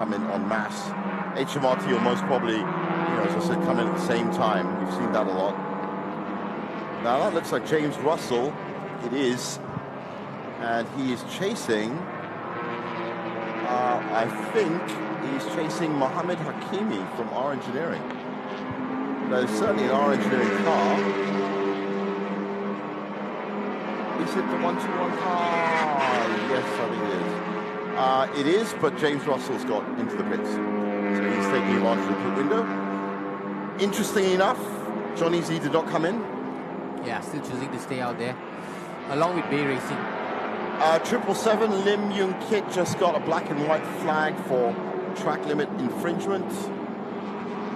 come in en masse. HMRT will most probably, as I said, come in at the same time. We've seen that a lot. Now that looks like James Russell. It is. And he is chasing, I think he's chasing Mohammed Hakimi from R Engineering. That is certainly an R Engineering car. Is it the 121 car? Yes, I think it is. It is, but James Russell's got into the pits. So he's taking advantage of the pit window. Interestingly enough, Johnny Z did not come in. Yeah, still choosing to stay out there, along with Bay Racing. 777 Lim Yung Kit just got a black and white flag for track limit infringement.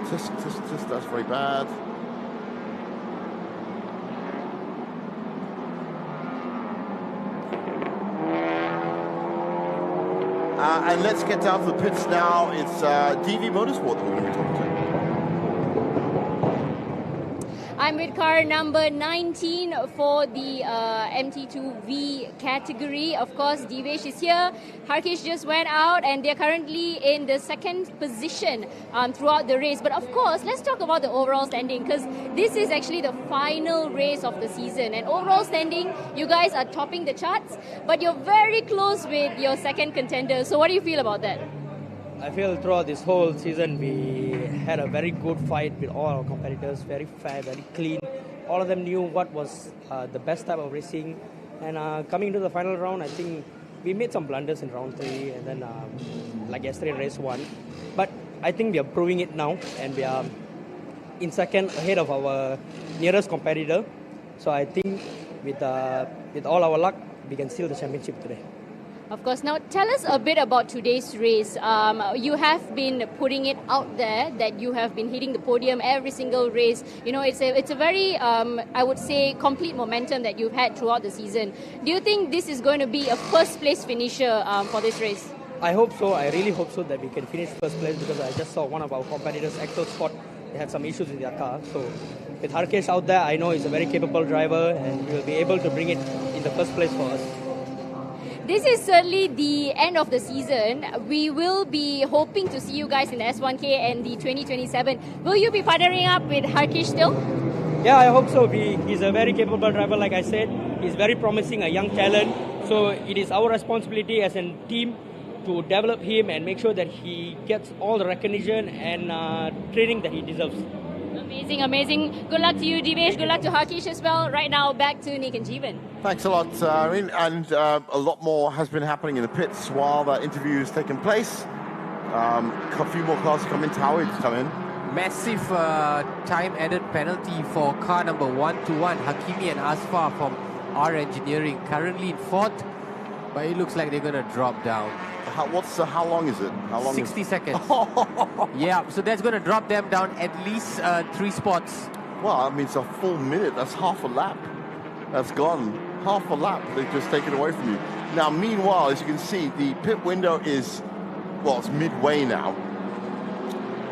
Tisk, that's very bad. And let's get down to the pits now. It's DV Motorsport that we're going to be talking to. I'm with car number 19 for the MT2V category. Of course, Divesh is here. Harkesh just went out and they're currently in the second position throughout the race. But of course, let's talk about the overall standing, because this is actually the final race of the season. And overall standing, you guys are topping the charts, but you're very close with your second contender. So what do you feel about that? I feel throughout this whole season we had a very good fight with all our competitors, very fair, very clean. All of them knew what was the best type of racing. And coming into the final round, I think we made some blunders in round 3 and then like yesterday in race 1. But I think we are proving it now and we are in second ahead of our nearest competitor. So I think with all our luck, we can seal the championship today. Of course. Now, tell us a bit about today's race. You have been putting it out there that you have been hitting the podium every single race. It's a very, I would say, complete momentum that you've had throughout the season. Do you think this is going to be a first-place finisher for this race? I hope so. I really hope so that we can finish first place, because I just saw one of our competitors, Axel Scott, they had some issues with their car. So with Harkesh out there, I know he's a very capable driver and he will be able to bring it in the first place for us. This is certainly the end of the season. We will be hoping to see you guys in the S1K and the 2027. Will you be partnering up with Harkesh still? Yeah, I hope so. He's a very capable driver, like I said. He's very promising, a young talent. So it is our responsibility as a team to develop him and make sure that he gets all the recognition and training that he deserves. Amazing, amazing. Good luck to you, Divesh. Good luck to Harkesh as well. Right now, back to Nick and Jeevan. Thanks a lot, Irene. And a lot more has been happening in the pits while that interview is taking place. A few more cars come in. Tower to come in. Massive time-added penalty for car number 121, Hakimi and Asfar from R Engineering. Currently in 4th, but it looks like they're going to drop down. How long is it? 60 seconds. Yeah, so that's going to drop them down at least 3 spots. Well, I mean, it's a full minute. That's half a lap. That's gone. Half a lap. They've just taken away from you. Now, meanwhile, as you can see, the pit window is, it's midway now.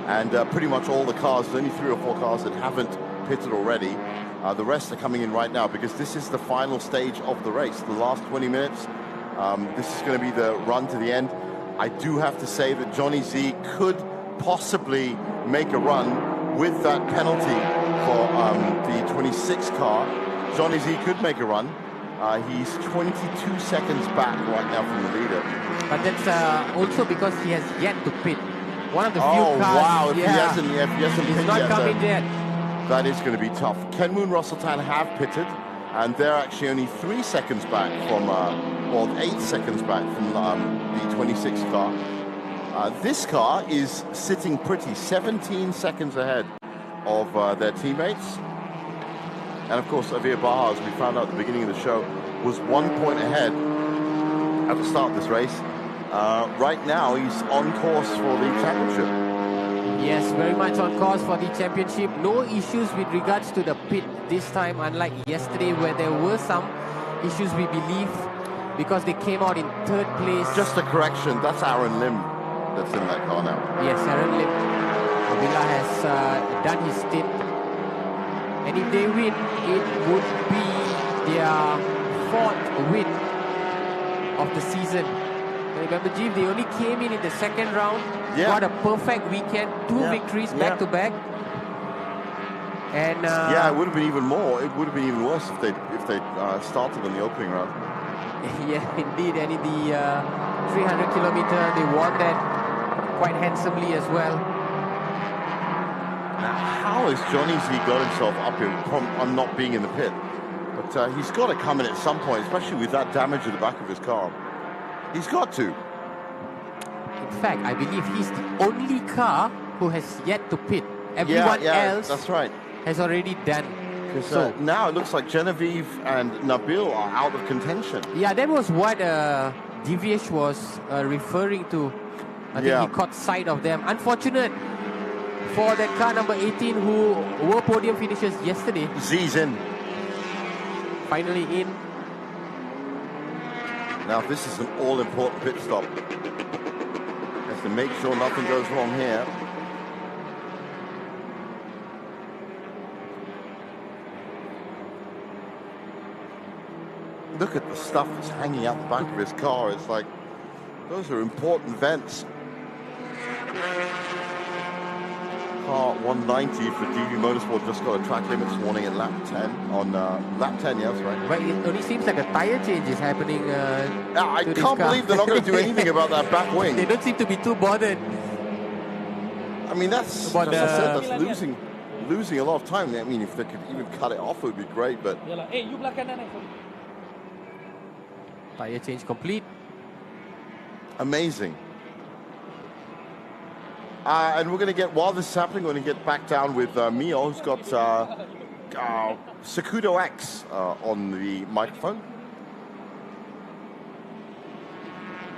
And pretty much all the cars, there's only 3 or 4 cars that haven't pitted already. The rest are coming in right now because this is the final stage of the race, the last 20 minutes. This is going to be the run to the end. I do have to say that Johnny Z could possibly make a run with that penalty for the 26 car. Johnny Z could make a run. He's 22 seconds back right now from the leader. But that's also because he has yet to pit. One of the few cars. Wow, if he hasn't he's not coming yet. That is going to be tough. Kenwoon Russell Tan have pitted, and they're actually only 3 seconds back from, 8 seconds back from the 26 car. This car is sitting pretty, 17 seconds ahead of their teammates. And of course, Avir Baha, as we found out at the beginning of the show, was 1 point ahead at the start of this race. Right now, he's on course for the championship. Yes, very much on course for the championship. No issues with regards to the pit this time, unlike yesterday where there were some issues, we believe, because they came out in 3rd place. Just a correction, that's Aaron Lim that's in that car now. Yes, Aaron Lim. Avila has done his stint. And if they win, it would be their 4th win of the season. Remember, Jeev, they only came in the second round, got a perfect weekend, 2 victories back to back. And yeah, it would have been even more. It would have been even worse if they started on the opening round. Yeah, indeed. And in the 300 kilometer, they won that quite handsomely as well. Now, how has Johnny Z got himself up here from not being in the pit? But he's got to come in at some point, especially with that damage at the back of his car. He's got to. In fact, I believe he's the only car who has yet to pit. Everyone else that's right. has already done. So now it looks like Genevieve and Nabil are out of contention. Yeah, that was what Divyesh was referring to. I think he caught sight of them. Unfortunate for that car number 18 who were podium finishers yesterday. Z's in. Finally in. Now this is an all-important pit stop. Has to make sure nothing goes wrong here. Look at the stuff that's hanging out the back of his car. It's like, those are important vents. Car 190 for DV Motorsport just got a track limits warning at lap 10 on lap 10, yeah, that's right. But it only seems like a tire change is happening. I can't believe they're not going to do anything about that back wing. They don't seem to be too bothered. I mean, that's losing a lot of time. I mean, if they could even cut it off, it would be great, but... Tire change complete. Amazing. And we're going to get, while this is happening, we're going to get back down with Mio, who's got Sakudo X on the microphone.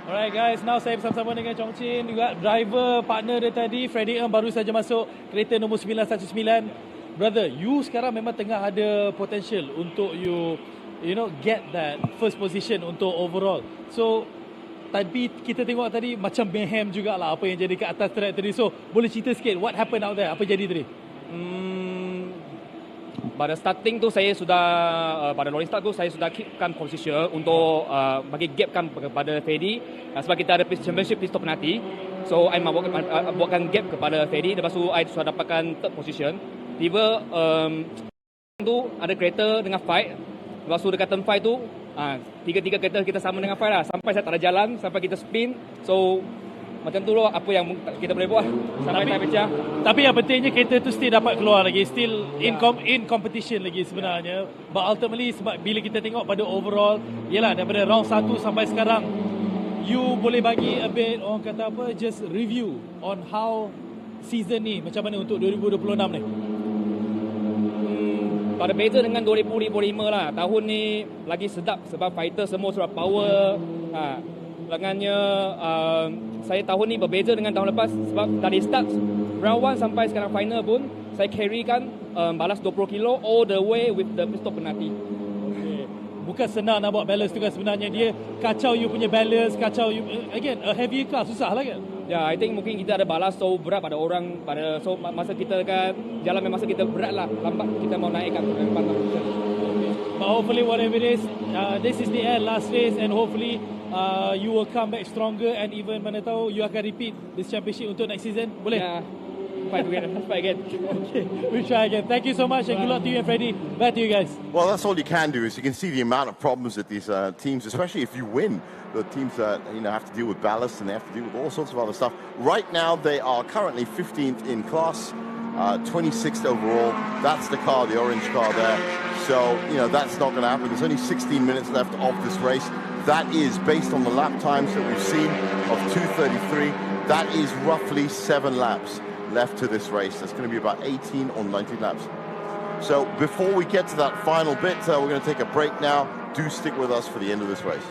Alright guys, now saya bersama-sama dengan Chong Chin, juga driver partner dia tadi, Freddy Ng baru saja masuk kereta nombor 919. Brother, you sekarang memang tengah ada potential untuk you know, get that first position untuk overall. So, tapi kita tengok tadi macam mayhem jugalah apa yang jadi kat atas track tadi. So, boleh cerita sikit what happened out there? Apa jadi tadi? Pada starting tu saya sudah pada rolling start tu saya sudah keepkan position untuk bagi gapkan kepada Freddy sebab kita ada championship pit stop penalti. So I buatkan gap kepada Freddy, lepas tu I sudah dapatkan third position. Tiba tu ada kereta dengan fight. Lepas tu dekat turn 5 tu tiga-tiga kereta kita sama dengan fight lah sampai saya tak ada jalan, sampai kita spin. So macam tu lah apa yang kita boleh buat sampai time pecah. Tapi yang pentingnya kereta tu still dapat keluar lagi, still in competition lagi sebenarnya. But ultimately sebab bila kita tengok pada overall, yelah daripada round 1 sampai sekarang, you boleh bagi a bit, orang kata apa, just review on how season ni macam mana untuk 2026 ni. Pada beza dengan 2005 lah, tahun ni lagi sedap sebab fighter semua sudah power. Lengannya saya tahun ni berbeza dengan tahun lepas sebab dari start round 1 sampai sekarang final pun saya carrykan balas 20 kilo all the way with the pit stop penalti. Bukan senang nak buat balance tu kan sebenarnya, dia kacau you punya balance, kacau you again a heavy car, susah lah kan. I think mungkin kita ada balas so berat pada orang, pada so masa kita kan jalan memang masa kita berat lah, lambat kita mau naikkan But hopefully whatever it is, this is the end, last race, and hopefully you will come back stronger and even mana tahu you akan repeat this championship untuk next season. Boleh? Yeah. Fight together. Let's fight again. Okay, we try again. Thank you so much and good luck to you and Freddie. Back to you guys. Well, that's all you can do is you can see the amount of problems that these teams, especially if you win, the teams that have to deal with ballast and they have to deal with all sorts of other stuff. Right now, they are currently 15th in class, 26th overall. That's the car, the orange car there. So, that's not going to happen. There's only 16 minutes left of this race. That is based on the lap times that we've seen of 2:33. That is roughly 7 laps left to this race. That's going to be about 18 or 19 laps. So before we get to that final bit, we're going to take a break now. Do stick with us for the end of this race.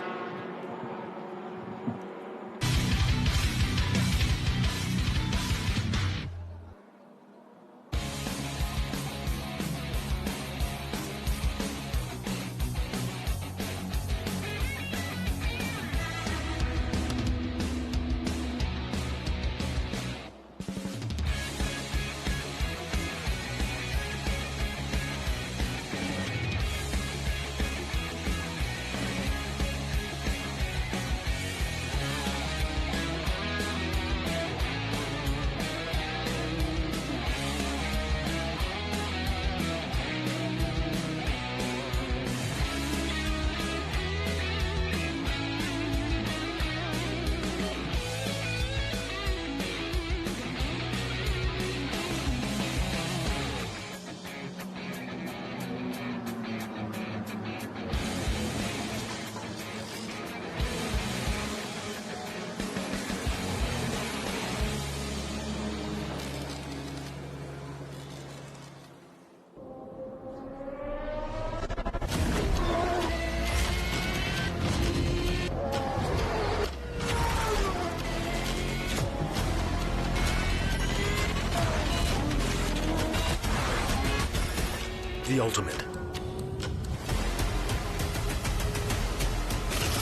the ultimate.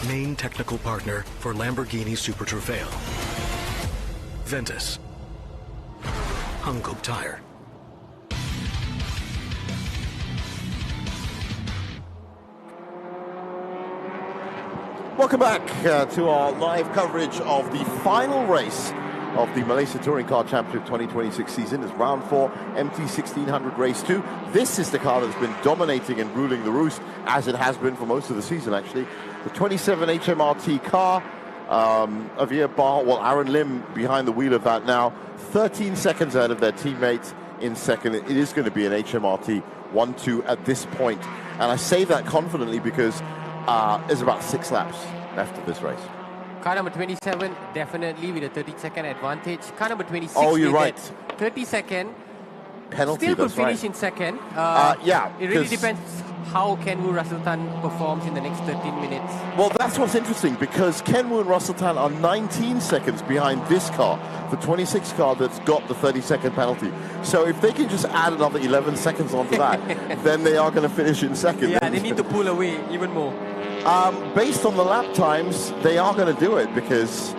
Main technical partner for Lamborghini Super Trofeo. Ventus. Hankook Tire. Welcome back to our live coverage of the final race of the Malaysia Touring Car Championship 2026 season. It's round 4, MT1600 race 2. This is the car that's been dominating and ruling the roost, as it has been for most of the season, actually. The 27 HMRT car, Avia Bar, well, Aaron Lim behind the wheel of that now, 13 seconds ahead of their teammates in second. It is going to be an HMRT 1-2 at this point. And I say that confidently because there's about 6 laps left of this race. Car number 27, definitely with a 30-second advantage. Car number 26, oh, you're right. 30-second penalty. Still could finish in second. Yeah. It really depends how Kenwoon Russellton performs in the next 13 minutes. Well, that's what's interesting, because Kenwoon Russellton are 19 seconds behind this car, the 26 car that's got the 30-second penalty. So if they can just add another 11 seconds onto that, then they are going to finish in second. Yeah, they need to pull away even more. Based on the lap times, they are going to do it because,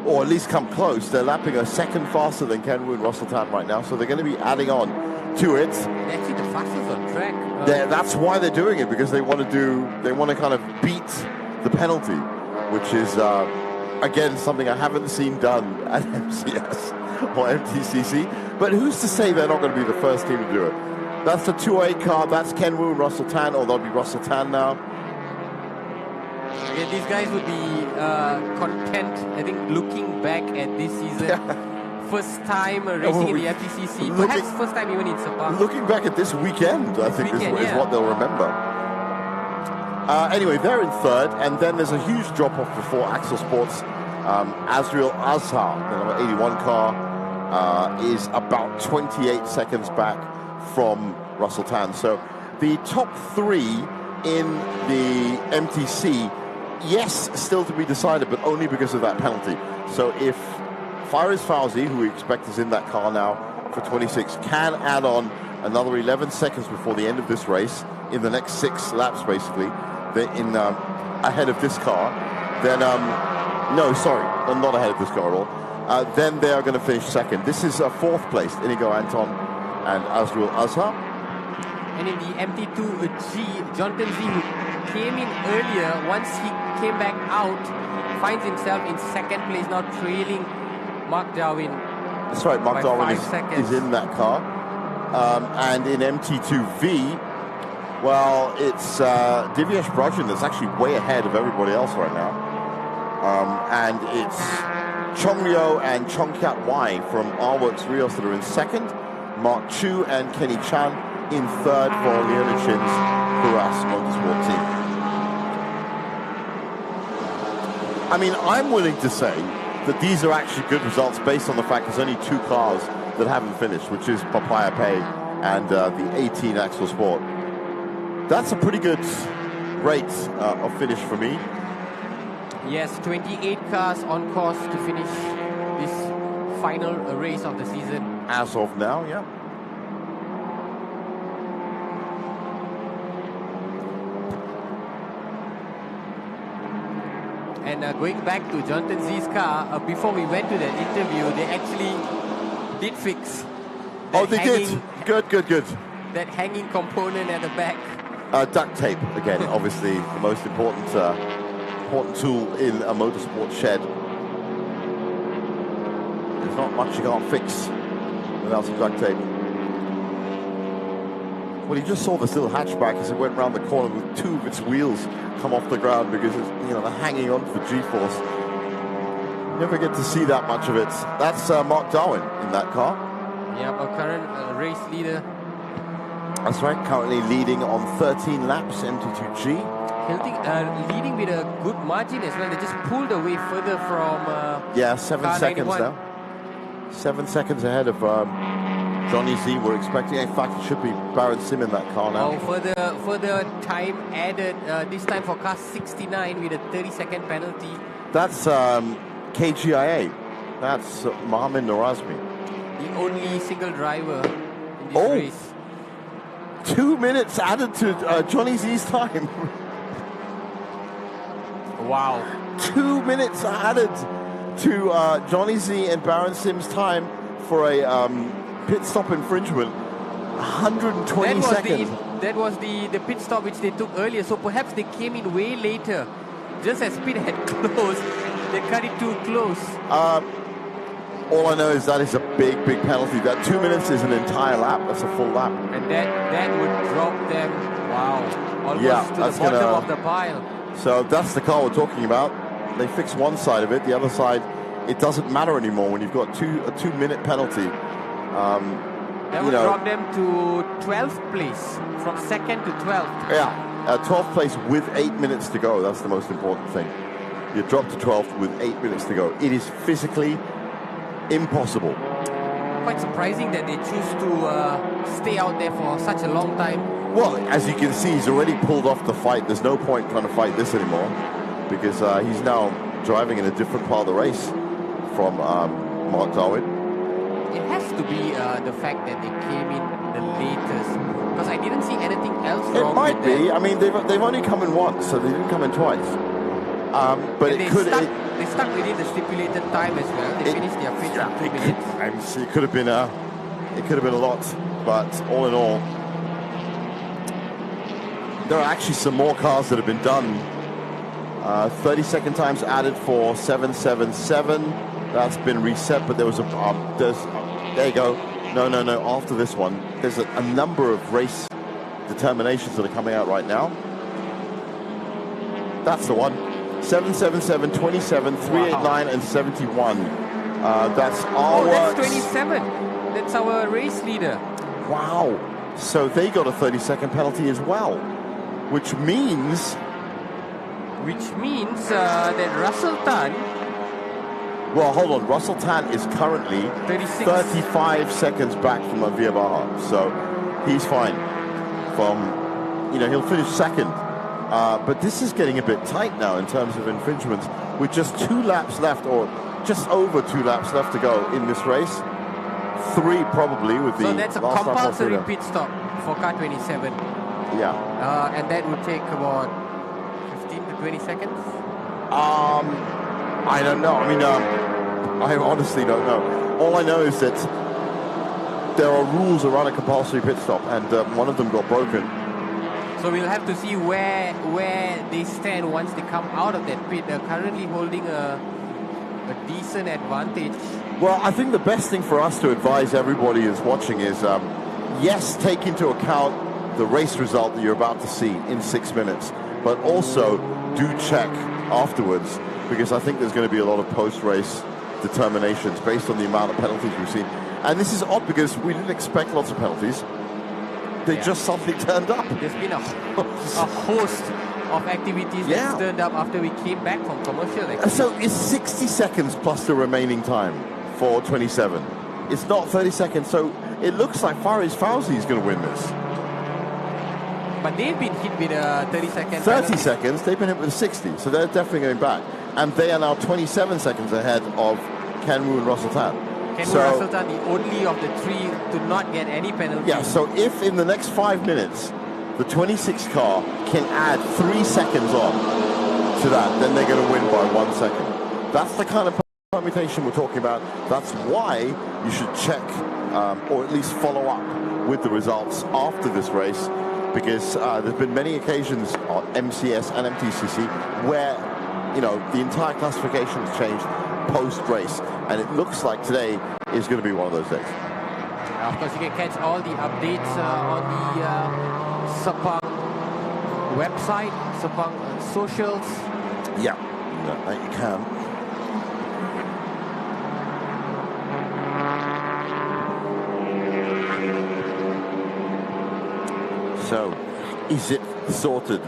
or at least come close. They're lapping a second faster than Kenwoon Russellton right now, so they're going to be adding on to it. They're actually the fastest on track. That's why they're doing it, because they want to kind of beat the penalty, which is again something I haven't seen done at MCS or MTCC. But who's to say they're not going to be the first team to do it? That's the 208 car. That's Kenwoon Russellton, or they'll be Russellton now. Yeah, these guys would be content, I think, looking back at this season. First time racing in the MTCC, perhaps first time even in Sepang. Looking back at this weekend, I think is what they'll remember. Anyway, they're in third, and then there's a huge drop-off before Axel Sports. Azriel Azhar, the number 81 car, is about 28 seconds back from Russellton. So the top 3 in the MTC, yes, still to be decided, but only because of that penalty. So if Fariz Fauzi, who we expect is in that car now for 26, can add on another 11 seconds before the end of this race, in the next 6 laps basically, ahead of this car, then, no, sorry, not ahead of this car at all, then they are going to finish second. This is 4th place, Inigo Anton and Azriel Azhar. And in the MT2G, Jonathan Z, who came in earlier, once he came back out, finds himself in second place, now trailing Mark Darwin. That's right, Mark Darwin is in that car. And in MT2V, well, it's Divyesh Brajan that's actually way ahead of everybody else right now. And it's Chong Leo and Chong Kiat Wai from R-Works Rios that are in second. Mark Chu and Kenny Chan in third for Leona Chin's Kuras Motorsport team. I mean, I'm willing to say that these are actually good results based on the fact there's only 2 cars that haven't finished, which is Papaya Pay and the 18 Axel Sport. That's a pretty good rate of finish for me. Yes, 28 cars on course to finish this final race of the season. As of now, yeah. And going back to Jonathan Z's car, before we went to that interview, they actually did fix. Oh, they did. Good. That hanging component at the back. Duct tape again, obviously the most important tool in a motorsport shed. There's not much you can't fix without some duct tape. Well, you just saw this little hatchback as it went round the corner with 2 of its wheels come off the ground because it's, they're hanging on for G-force. You never get to see that much of it. That's Mark Darwin in that car. Yeah, our current race leader. That's right, currently leading on 13 laps, MT2G. Hilting leading with a good margin as well. They just pulled away further from 7 seconds 91. Now. 7 seconds ahead of Johnny Z. We're expecting, in fact, it should be Baron Sim in that car now. Oh, further time added, this time for car 69 with a 30-second penalty. That's KGIA. That's Mohamed Norazmi. The only single driver in this race. 2 minutes added to Johnny Z's time. Wow. 2 minutes added to Johnny Z and Baron Sim's time for a pit stop infringement. 120 seconds. That was the pit stop which they took earlier. So perhaps they came in way later. Just as pit had closed, they cut it too close. All I know is that is a big penalty. That 2 minutes is an entire lap. That's a full lap. And that would drop them, wow, almost to the bottom of the pile. So that's the car we're talking about. They fixed one side of it. The other side, it doesn't matter anymore when you've got a 2 minute penalty. That would drop them to 12th place, from 2nd to 12th. Yeah, 12th place with 8 minutes to go. That's the most important thing. You drop to 12th with 8 minutes to go. It is physically impossible. Quite surprising that they choose to stay out there for such a long time. Well, as you can see, he's already pulled off the fight. There's no point trying to fight this anymore because he's now driving in a different part of the race from Mark Darwin. It has to be the fact that they came in the latest, because I didn't see anything else wrong. It might be. I mean, they've only come in once, so they didn't come in twice. But and they stuck within the stipulated time as well. They finished their pitch in 2 minutes. It could have been a lot, but all in all, there are actually some more cars that have been done. 30-second times added for 777. That's been reset, but there was there you go. No. After this one, there's a number of race determinations that are coming out right now. That's the one. 777, 27, 389, and 71. That's our. Oh, that's 27. That's our race leader. Wow. So they got a 30-second penalty as well, which means that Russell Tan. Well, hold on. Russell Tan is currently 35 seconds back from Avia Baja, so he's fine. He'll finish second. But this is getting a bit tight now in terms of infringements, with just 2 laps left, or just over 2 laps left to go in this race. 3 probably with the. So that's a compulsory pit stop for car 27. Yeah. And that would take about 15 to 20 seconds. I don't know. I mean, I honestly don't know. All I know is that there are rules around a compulsory pit stop, and one of them got broken. So we'll have to see where they stand once they come out of that pit. They're currently holding a decent advantage. Well, I think the best thing for us to advise everybody who's watching is, yes, take into account the race result that you're about to see in 6 minutes, but also do check afterwards, because I think there's going to be a lot of post-race determinations based on the amount of penalties we've seen. And this is odd because we didn't expect lots of penalties. They just suddenly turned up. There's been a host of activities that turned up after we came back from commercial activities. So it's 60 seconds plus the remaining time for 27. It's not 30 seconds, so it looks like Faris Fauzi is going to win this. But they've been hit with a 30 seconds. 30 seconds, they've been hit with 60, so they're definitely going back. And they are now 27 seconds ahead of Kenwu and Russell Tan. Kenwu and Russell Tan, the only of the 3 to not get any penalty. Yeah, so if in the next 5 minutes, the 26 car can add 3 seconds on to that, then they're going to win by 1 second. That's the kind of permutation we're talking about. That's why you should check, or at least follow up with the results after this race, because there's been many occasions on MCS and MTCC where, the entire classification has changed post-race, and it looks like today is going to be one of those days. Of course, you can catch all the updates on the Sepang website, Sepang socials. Yeah, you can. So, is it sorted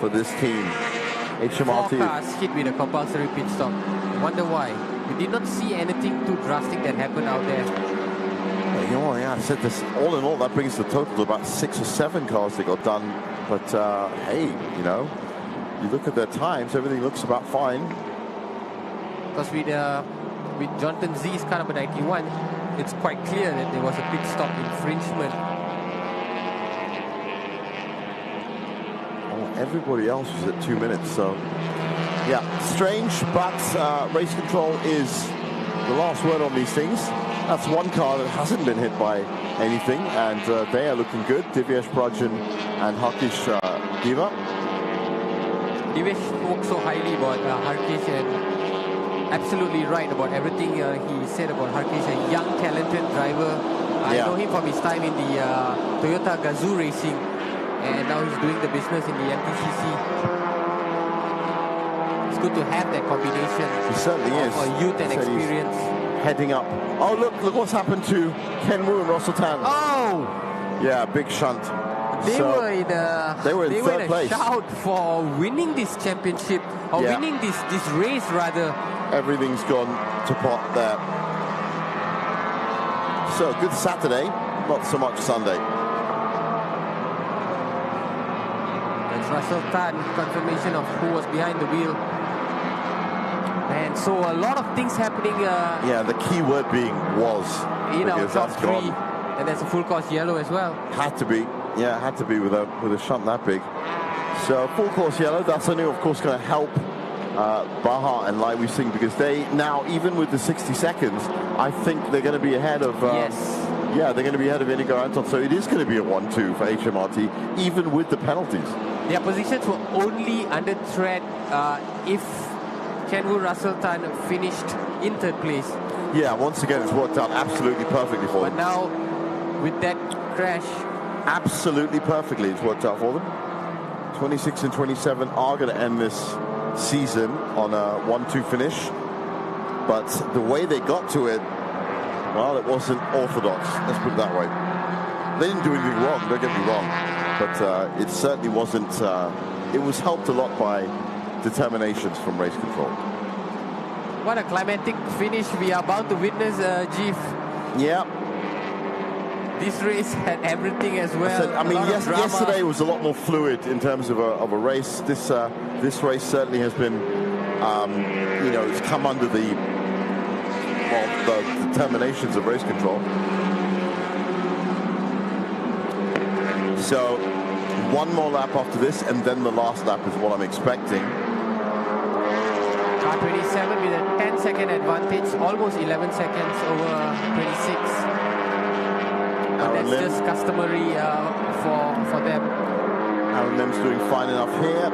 for this team? HMRT. 4 cars hit with a compulsory pit stop. I wonder why. We did not see anything too drastic that happened out there. I said this. All in all, that brings the total to about 6 or 7 cars that got done. But hey, you look at their times, everything looks about fine. Because with Jonathan Z's car number 91, it's quite clear that there was a pit stop infringement. Everybody else was at 2 minutes, so yeah, strange, but race control is the last word on these things. That's one car that hasn't been hit by anything, and they are looking good. Divyesh Prajan and Harkish Diva. Divyesh spoke so highly about Harkish, and absolutely right about everything he said about Harkish, a young, talented driver. I know him from his time in the Toyota Gazoo Racing, and now he's doing the business in the MTCC. It's good to have that combination. He certainly is. Youth and experience. Heading up. Oh, look what's happened to Ken Wu and Russell Tan. Oh! Yeah, big shunt. They were in third place. Shout for winning this championship, or winning this race rather. Everything's gone to pot there. So, good Saturday, not so much Sunday. That's Russell Tan, confirmation of who was behind the wheel. And so a lot of things happening. Yeah, the key word being was. In our top three. And that's a full course yellow as well. Had to be. Yeah, had to be with a shunt that big. So full course yellow, that's only of course going to help Baja and Lai Wei Sing, because they now, even with the 60 seconds, I think they're going to be ahead of... Yeah, they're going to be ahead of Inigo Anton. So it is going to be a 1-2 for HMRT, even with the penalties. Their positions were only under threat if Kenwu Russell Tan finished in third place. Yeah, once again, it's worked out absolutely perfectly for them. But now, with that crash... Absolutely perfectly, it's worked out for them. 26 and 27 are going to end this season on a 1-2 finish. But the way they got to it, well, it wasn't orthodox. Let's put it that way. They didn't do anything wrong, don't get me wrong. But it certainly wasn't... it was helped a lot by determinations from race control. What a climatic finish we are about to witness, Jeef. Yeah. This race had everything as well. I mean, yesterday was a lot more fluid in terms of a race. This race certainly has been, it's come under the determinations of race control. So, one more lap after this, and then the last lap is what I'm expecting. Car 27 with a 10-second advantage, almost 11 seconds over 26. But that's just customary for them. Aaron Lim's doing fine enough here.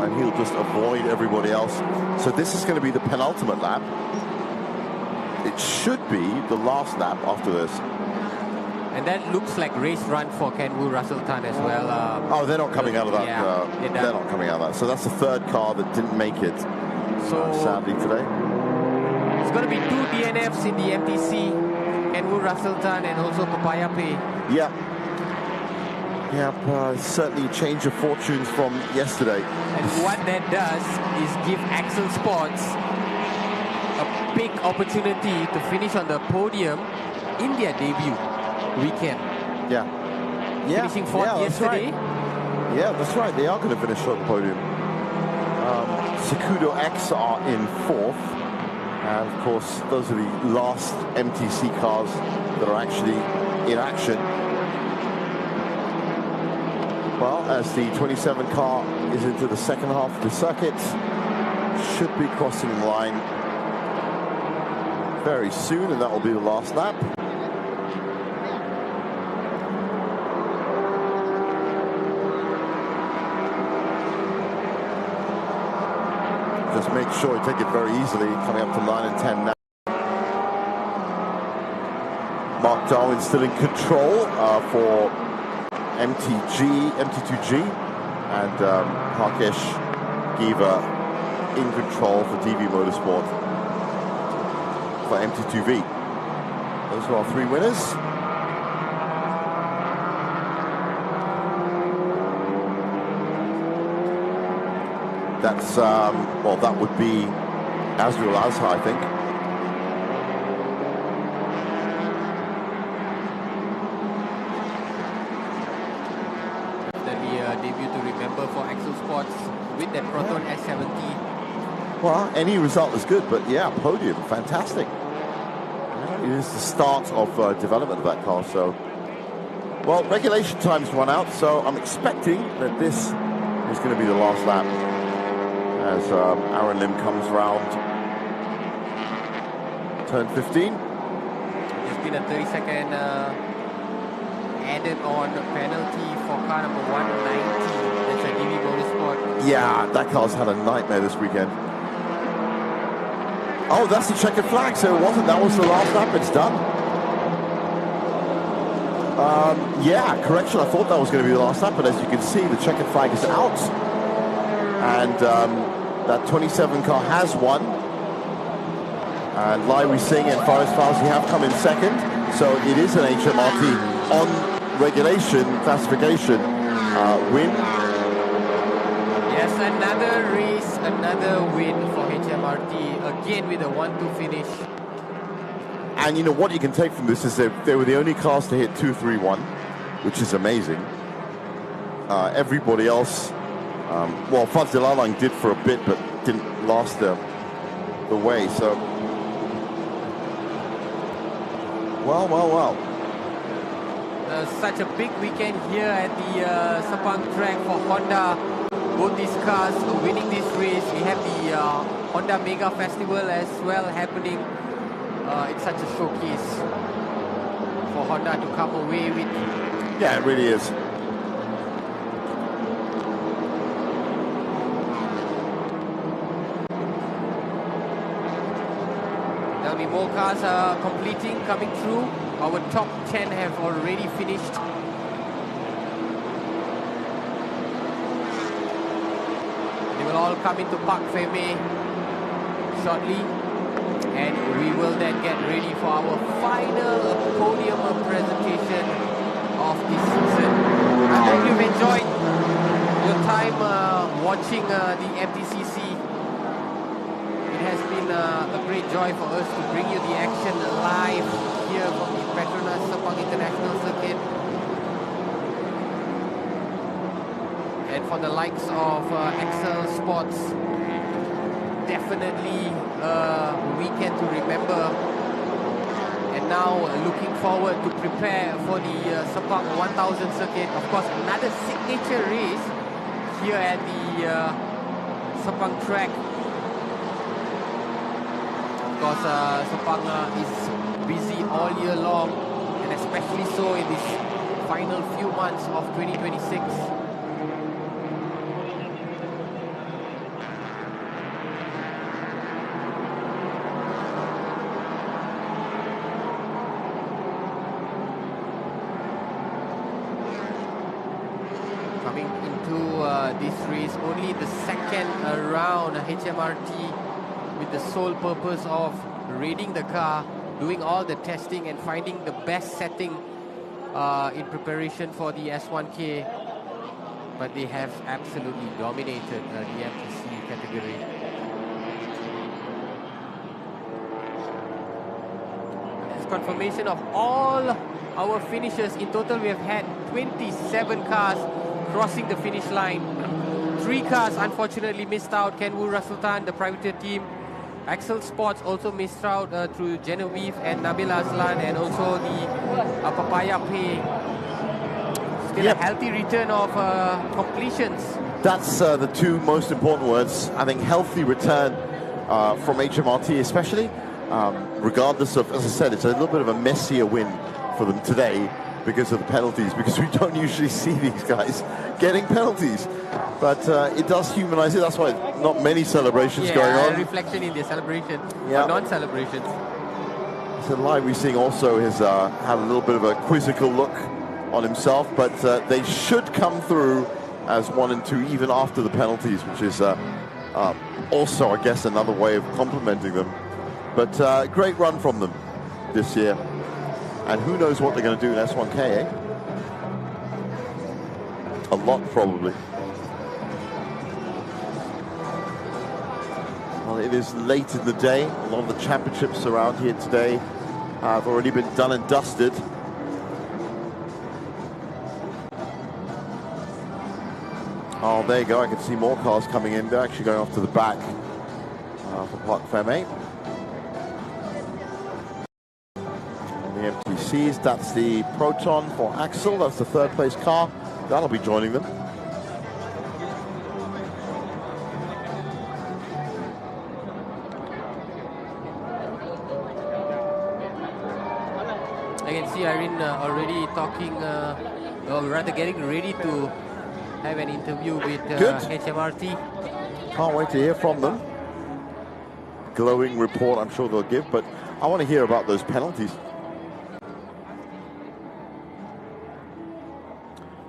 And he'll just avoid everybody else. So this is going to be the penultimate lap. It should be the last lap after this. And that looks like race run for Kenwu Russell Tan as well. They're not coming out of that. Yeah, they're not coming out of that. So that's the third car that didn't make it, sadly, today. It's going to be 2 DNFs in the MTC, Kenwu Russell Tan and also Papaya Pay. Yeah. Yeah, certainly change of fortunes from yesterday. And what that does is give Axel Sports a big opportunity to finish on the podium in their debut weekend. Yeah. Finishing fourth yesterday. Right. Yeah, that's right. They are going to finish on the podium. Secudo X are in fourth. And of course, those are the last MTC cars that are actually in action. Well, as the 27 car is into the second half of the circuit, should be crossing the line very soon, and that will be the last lap. Just make sure you take it very easily, coming up to 9 and 10 now. Mark Darwin still in control for MT2G, and Harkesh Giva in control for DV Motorsport for MT2V. Those are our three winners. That's, well, that would be Azriel Azhar, I think. Definitely a debut to remember for Axel Sports with that Proton S70. Well, any result is good, but yeah, podium, fantastic. It is the start of development of that car, so Well, regulation time's run out, so I'm expecting that this is going to be the last lap as Aaron Lim comes round turn 15. There's been a 30-second added on penalty for car number 190. That's a DB Motorsport. Yeah, that car's had a nightmare this weekend. Oh, that's the checkered flag, so it wasn't. That was the last lap. It's done. Yeah, correction. I thought that was going to be the last lap, but as you can see, the checkered flag is out. And that 27 car has won. And Lai Wei Singh and Faris Fauzi have come in second. So it is an HMRT on regulation classification win. Yes, another race, another win for HMRT, again with a 1-2 finish. And you know what you can take from this is that they were the only cars to hit 2-3-1, which is amazing. Everybody else, well, Fazil Alang did for a bit, but didn't last the way. So, well. Such a big weekend here at the Sepang track for Honda. Both these cars winning this race. We have the Honda Mega Festival as well happening. It's such a showcase for Honda to come away with. Yeah, it really is. There'll be more cars completing, coming through. Our top 10 have already finished. They will all come into Park Feme shortly. And we will then get ready for our final podium presentation of this season. I hope you've enjoyed your time watching the MTCC. It has been a great joy for us to bring you the action live here from the PETRONAS Sepang International Circuit. And for the likes of Excel Sports, definitely a weekend to remember. And now looking forward to prepare for the Sepang 1000 circuit. Of course, another signature race here at the Sepang track. Of course, Sepang is busy all year long, and especially so in these final few months of 2026. Coming into this race, only the second round, HMRT with the sole purpose of raiding the car, doing all the testing and finding the best setting in preparation for the S1K. But they have absolutely dominated the MTC category. There's confirmation of all our finishers. In total, we have had 27 cars crossing the finish line. 3 cars unfortunately missed out. Kenwu Rasultan, the privateer team. Excel Sports also missed out through Genevieve and Nabil Aslan, and also the Papaya Pay. Still a healthy return of completions. That's the two most important words. I think healthy return from HMRT especially, regardless of, as I said, it's a little bit of a messier win for them today because of the penalties, because we don't usually see these guys getting penalties. But it does humanize it. That's why not many celebrations going on. Reflection in their celebration, or non-celebrations. So Lai Wei Singh also has had a little bit of a quizzical look on himself, but they should come through as 1 and 2 even after the penalties, which is also, I guess, another way of complimenting them. But great run from them this year. And who knows what they're going to do in S1K, eh? A lot, probably. Well, it is late in the day. A lot of the championships around here today have already been done and dusted. Oh, there you go. I can see more cars coming in. They're actually going off to the back for Park Feme. On the the MTCs. That's the Proton for Axel. That's the third place car. That'll be joining them. I can see Irene already talking, or rather getting ready to have an interview with HMRT. Can't wait to hear from them. Glowing report I'm sure they'll give, but I want to hear about those penalties.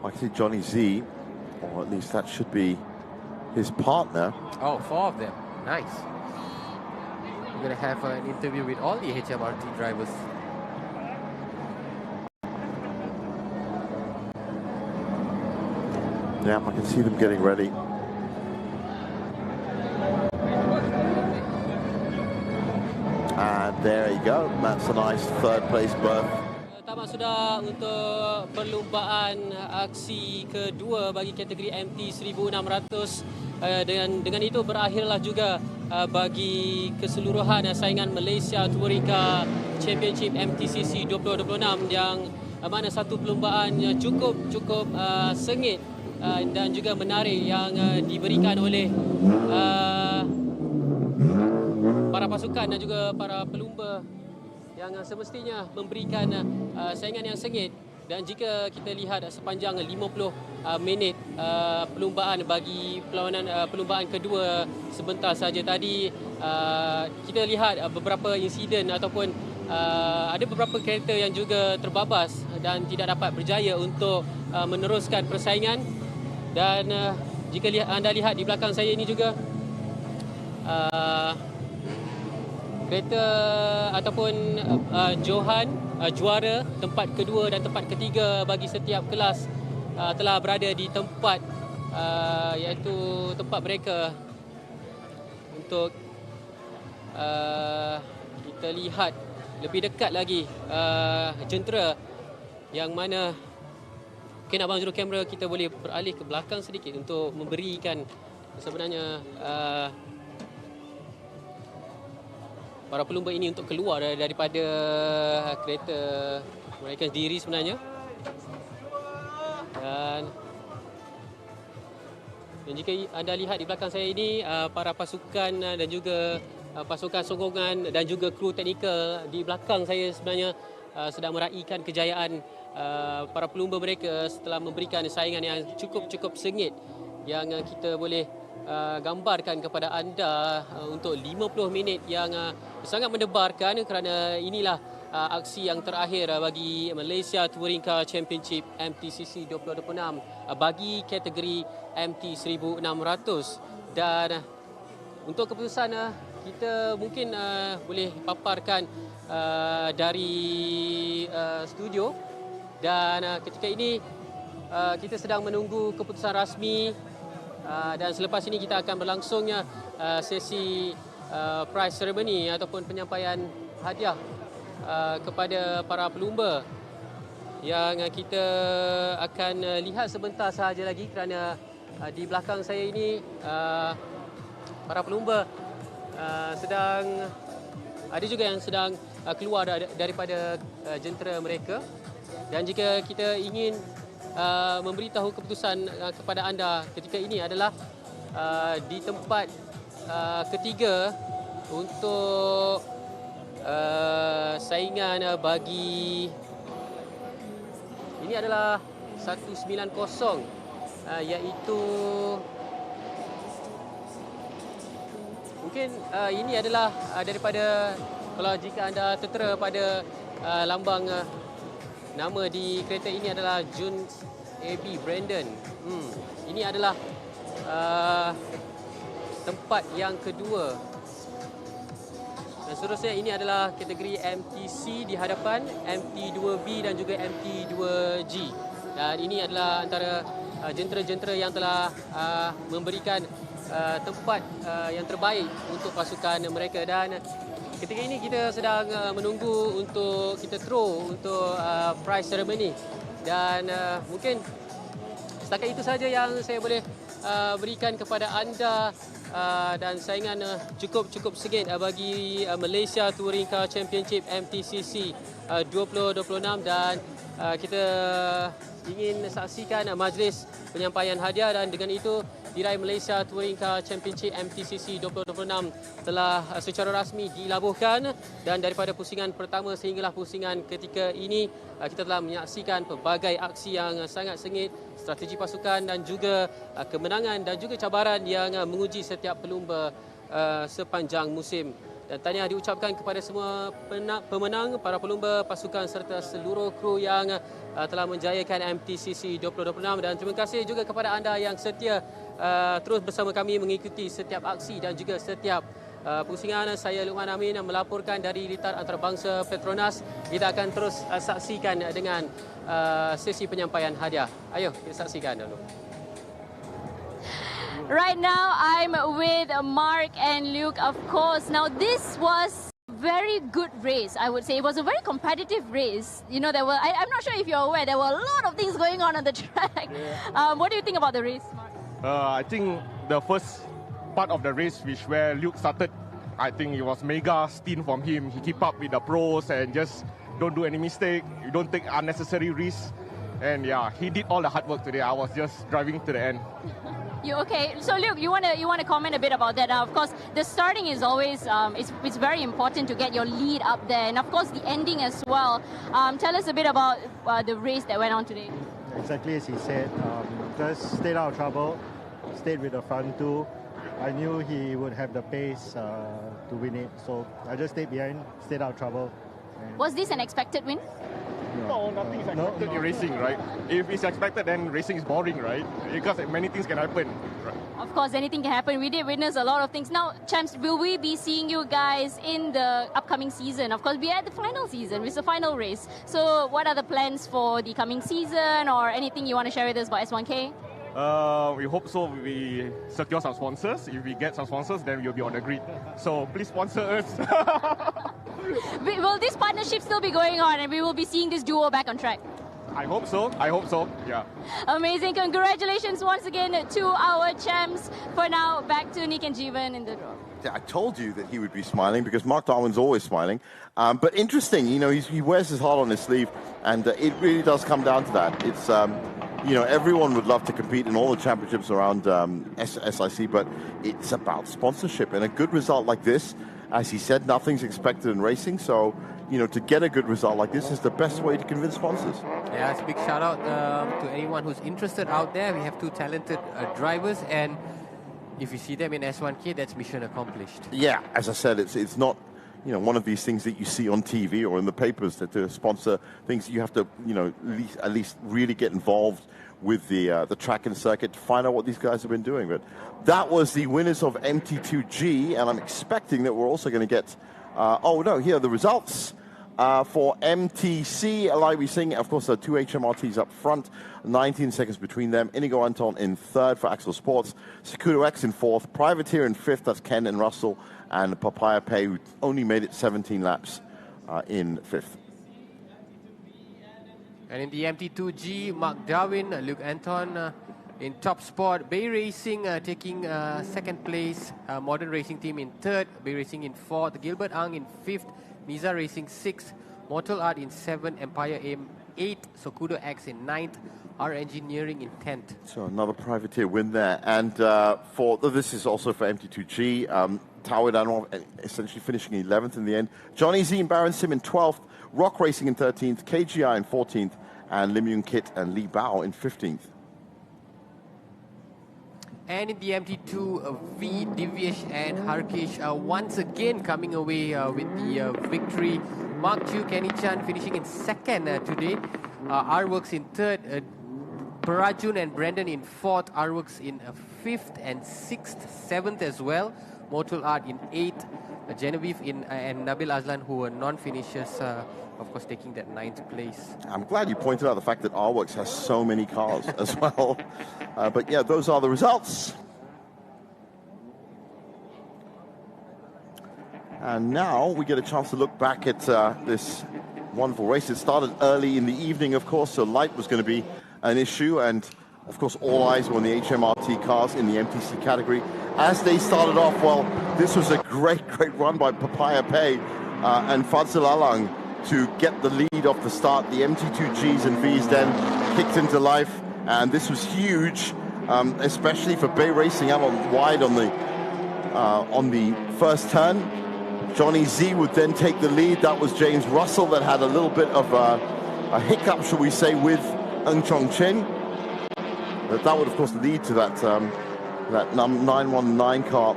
I can see Johnny Z, or at least that should be his partner. Oh, 4 of them. Nice. We're going to have an interview with all the HMRT drivers. Yeah, I can see them getting ready. And there you go. That's a nice third place berth. Tamat sudah untuk perlumbaan aksi kedua bagi kategori MT1600. Dengan itu berakhirlah juga bagi keseluruhan saingan Malaysia Touring Car Championship MTCC 2026 yang mana satu perlumbaan cukup sengit dan juga menarik yang diberikan oleh para pasukan dan juga para pelumba yang semestinya memberikan saingan yang sengit. Dan jika kita lihat sepanjang 50 minit perlumbaan bagi perlumbaan kedua sebentar saja tadi, kita lihat beberapa insiden ataupun ada beberapa kereta yang juga terbabas dan tidak dapat berjaya untuk meneruskan persaingan. Dan jika anda lihat di belakang saya ini juga kereta ataupun Johan juara tempat kedua dan tempat ketiga bagi setiap kelas telah berada di tempat iaitu tempat mereka untuk kita lihat lebih dekat lagi jentera yang mana mungkin abang juru kamera kita boleh beralih ke belakang sedikit untuk memberikan sebenarnya para pelumba ini untuk keluar daripada kereta mereka sendiri sebenarnya. Dan jika anda lihat di belakang saya ini, para pasukan dan juga pasukan sokongan dan juga kru teknikal di belakang saya sebenarnya sedang meraihkan kejayaan para pelumba mereka setelah memberikan saingan yang cukup sengit yang kita boleh gambarkan kepada anda untuk 50 minit yang sangat mendebarkan, kerana inilah aksi yang terakhir bagi Malaysia Touring Car Championship MTCC 2026 bagi kategori MT1600. Dan untuk keputusan kita mungkin boleh paparkan dari studio. Dan ketika ini kita sedang menunggu keputusan rasmi, dan selepas ini kita akan berlangsungnya sesi prize ceremony ataupun penyampaian hadiah kepada para pelumba yang kita akan lihat sebentar sahaja lagi, kerana di belakang saya ini para pelumba sedang ada juga yang sedang keluar daripada jentera mereka. Dan jika kita ingin memberitahu keputusan kepada anda ketika ini adalah di tempat ketiga untuk saingan bagi ini adalah 190 iaitu mungkin ini adalah daripada, kalau jika anda tertera pada lambang nama di kereta ini adalah Jun AB Brandon. Ini adalah tempat yang kedua. Dan seterusnya ini adalah kategori MTC di hadapan MT2B dan juga MT2G. Dan ini adalah antara jentera-jentera yang telah memberikan tempat yang terbaik untuk pasukan mereka. Dan ketika ini kita sedang menunggu untuk kita throw untuk prize ceremony. Dan mungkin setakat itu saja yang saya boleh berikan kepada anda dan saingan cukup sengit bagi Malaysia Touring Car Championship MTCC 2026 dan kita ingin saksikan majlis penyampaian hadiah dan dengan itu diraih Malaysia Touring Car Championship MTCC 2026 telah secara rasmi dilabuhkan dan daripada pusingan pertama sehinggalah pusingan ketika ini kita telah menyaksikan pelbagai aksi yang sangat sengit, strategi pasukan dan juga kemenangan dan juga cabaran yang menguji setiap pelumba sepanjang musim. Dan tahniah diucapkan kepada semua pemenang, para pelumba, pasukan serta seluruh kru yang telah menjayakan MTCC 2026 dan terima kasih juga kepada anda yang setia terus bersama kami mengikuti setiap aksi dan juga setiap pusingan. Saya Luqman Amin melaporkan dari Litar Antarabangsa PETRONAS. Kita akan terus saksikan dengan sesi penyampaian hadiah. Ayo kita saksikan dulu. Right now, I'm with Mark and Luke, of course. Now, this was very good race, I would say. It was a very competitive race. You know, I'm not sure if you're aware, there were a lot of things going on the track. Yeah. What do you think about the race, Mark? I think the first part of the race, where Luke started, I think it was mega stint from him. He keep up with the pros and just don't do any mistake. You don't take unnecessary risks. And yeah, he did all the hard work today. I was just driving to the end. You okay? So Luke, you want to comment a bit about that? Now, of course, the starting is always it's very important to get your lead up there, and of course the ending as well. Tell us a bit about the race that went on today. Exactly as he said, just stayed out of trouble, stayed with the front two. I knew he would have the pace to win it, so I just stayed behind, stayed out of trouble. Was this an expected win? No, nothing is expected in racing, right? If it's expected, then racing is boring, right? Because many things can happen. Right? Of course, anything can happen. We did witness a lot of things. Now, champs, will we be seeing you guys in the upcoming season? Of course, we are at the final season. It's the final race. So, what are the plans for the coming season, or anything you want to share with us about S1K? We hope so. We secure some sponsors. If we get some sponsors, then we'll be on the grid. So please sponsor us. Will this partnership still be going on and we will be seeing this duo back on track? I hope so. I hope so. Yeah. Amazing. Congratulations once again to our champs. For now, back to Nick and Jeevan in the draw. Yeah, I told you that he would be smiling because Mark Darwin's always smiling. But interesting, you know, he wears his heart on his sleeve, and it really does come down to that. It's you know, everyone would love to compete in all the championships around SIC, but it's about sponsorship. And a good result like this, as he said, nothing's expected in racing. So, you know, to get a good result like this is the best way to convince sponsors. Yeah, it's a big shout out to anyone who's interested out there. We have two talented drivers, and if you see them in S1K, that's mission accomplished. Yeah, as I said, it's not, you know, one of these things that you see on TV or in the papers that to sponsor things. You have to, you know, at least really get involved with the track and circuit to find out what these guys have been doing. But that was the winners of MT2G, and I'm expecting that we're also going to get, oh no, here are the results for MTC. Like we sing, of course, the two HMRTs up front, 19 seconds between them. Inigo Anton in third for Axel Sports, Secudo X in fourth, Privateer in fifth, that's Ken and Russell, and Papaya Pay, who only made it 17 laps in fifth. And in the MT2G, Mark Darwin, Luke Anton in top spot. Bay Racing taking second place. Modern Racing Team in third. Bay Racing in fourth. Gilbert Ang in fifth. Niza Racing sixth. Mortal Art in seventh. Empire Aim eighth. Sokudo X in ninth. R Engineering in 10th. So another Privateer win there. And this is also for MT2G. Tao Danwov essentially finishing 11th in the end. Johnny Z and Baron Sim in 12th. Rock Racing in 13th. KGI in 14th. And Lim Yung Kit and Lee Bao in 15th. And in the MT2V, Divyesh and Harkesh once again coming away with the victory. Mark Chu, Kenny Chan finishing in second today. R-Works in third. Parajun and Brendan in fourth. R-Works in fifth and sixth, seventh as well. Mortal Art in eighth. Genevieve and Nabil Azlan, who were non-finishers, of course, taking that ninth place. I'm glad you pointed out the fact that R-Works has so many cars as well. But yeah, those are the results. And now we get a chance to look back at this wonderful race. It started early in the evening, of course, so light was going to be an issue. And of course, all eyes were on the HMRT cars in the MTC category. as they started off, well, this was a great run by Papaya Pay and Fadzil Alang to get the lead off the start. The MT2Gs and Vs then kicked into life, and this was huge, especially for Bay Racing out on wide on the first turn. Johnny Z would then take the lead. That was James Russell that had a little bit of a hiccup, shall we say, with Ng Chong Chin. But that would, of course, lead to that 919 car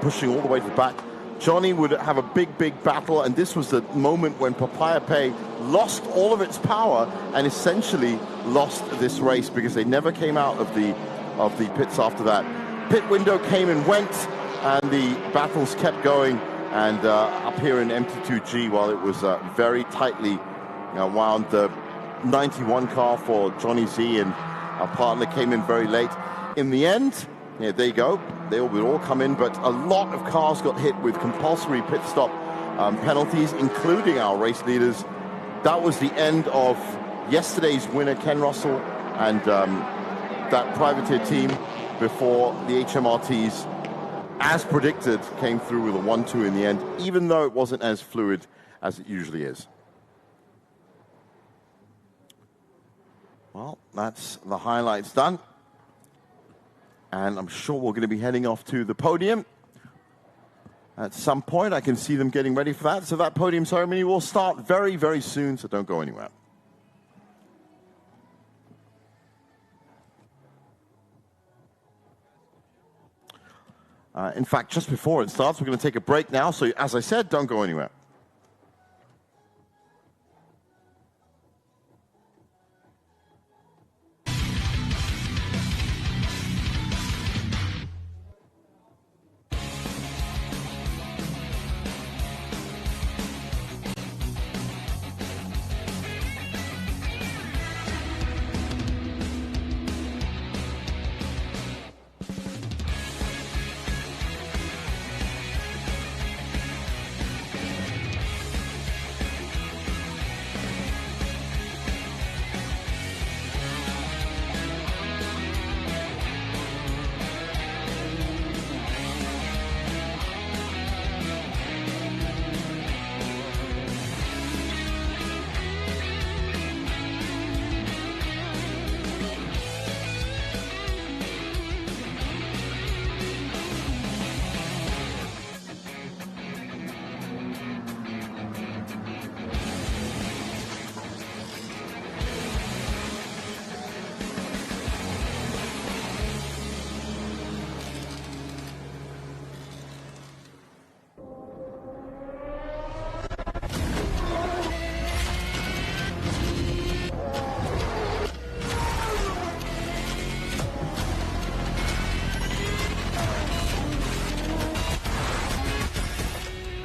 pushing all the way to the back. Johnny would have a big battle, and this was the moment when Papaya Pay lost all of its power and essentially lost this race because they never came out of the pits after that. Pit window came and went, and the battles kept going. And up here in MT2G, while it was very tightly wound, the 91 car for Johnny Z and our partner came in very late. In the end, yeah, there you go. They would all come in, but a lot of cars got hit with compulsory pit stop penalties, including our race leaders. That was the end of yesterday's winner, Ken Russell, and that privateer team before the HMRTs, as predicted, came through with a 1-2 in the end, even though it wasn't as fluid as it usually is. Well, that's the highlights done. And I'm sure we're going to be heading off to the podium at some point. I can see them getting ready for that. So that podium ceremony will start very, very soon, so don't go anywhere. In fact, just before it starts, we're going to take a break now. So as I said, don't go anywhere.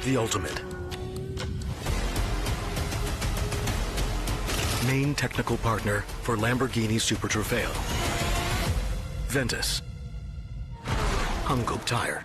The ultimate. Main technical partner for Lamborghini Super Trofeo. Ventus. Hankook Tire.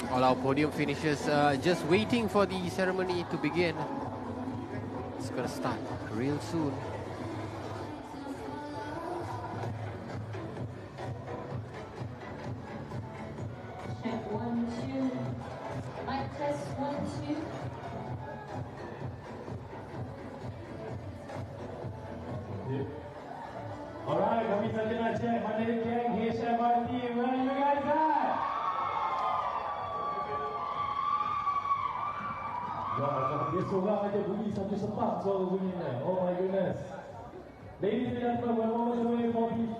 All our podium finishers just waiting for the ceremony to begin. It's going to start real soon. Check 1, 2. Mic test 1, 2. Alright, kami saja nak check mana geng HMRT. Where are you guys at? Dia seorang aja bunyi satu sepak suara bunyinya. Oh my goodness. Ladies and gentlemen, we're almost away for the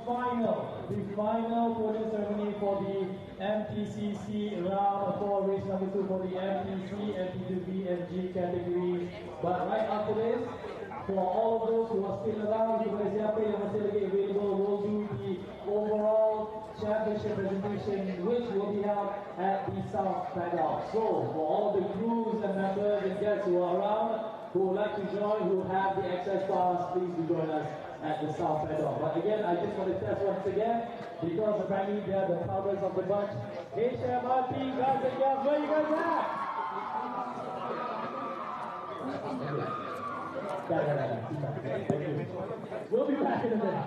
final podium ceremony for the MTCC Round 4 race number 2 for the MTC, MT2V, MG category. But right after this, for all of those who are still around, kepada siapa yang masih lagi available, we'll do the overall championship presentation, which will be held at the South Paddock. So, for all the crews and members and guests who are around, who would like to join, who have the access pass, please do join us at the south paddock. But again, I just want to test once again, because apparently they are the proudest of the bunch. HMRT, guys and girls, where you guys at? We'll be back in a minute.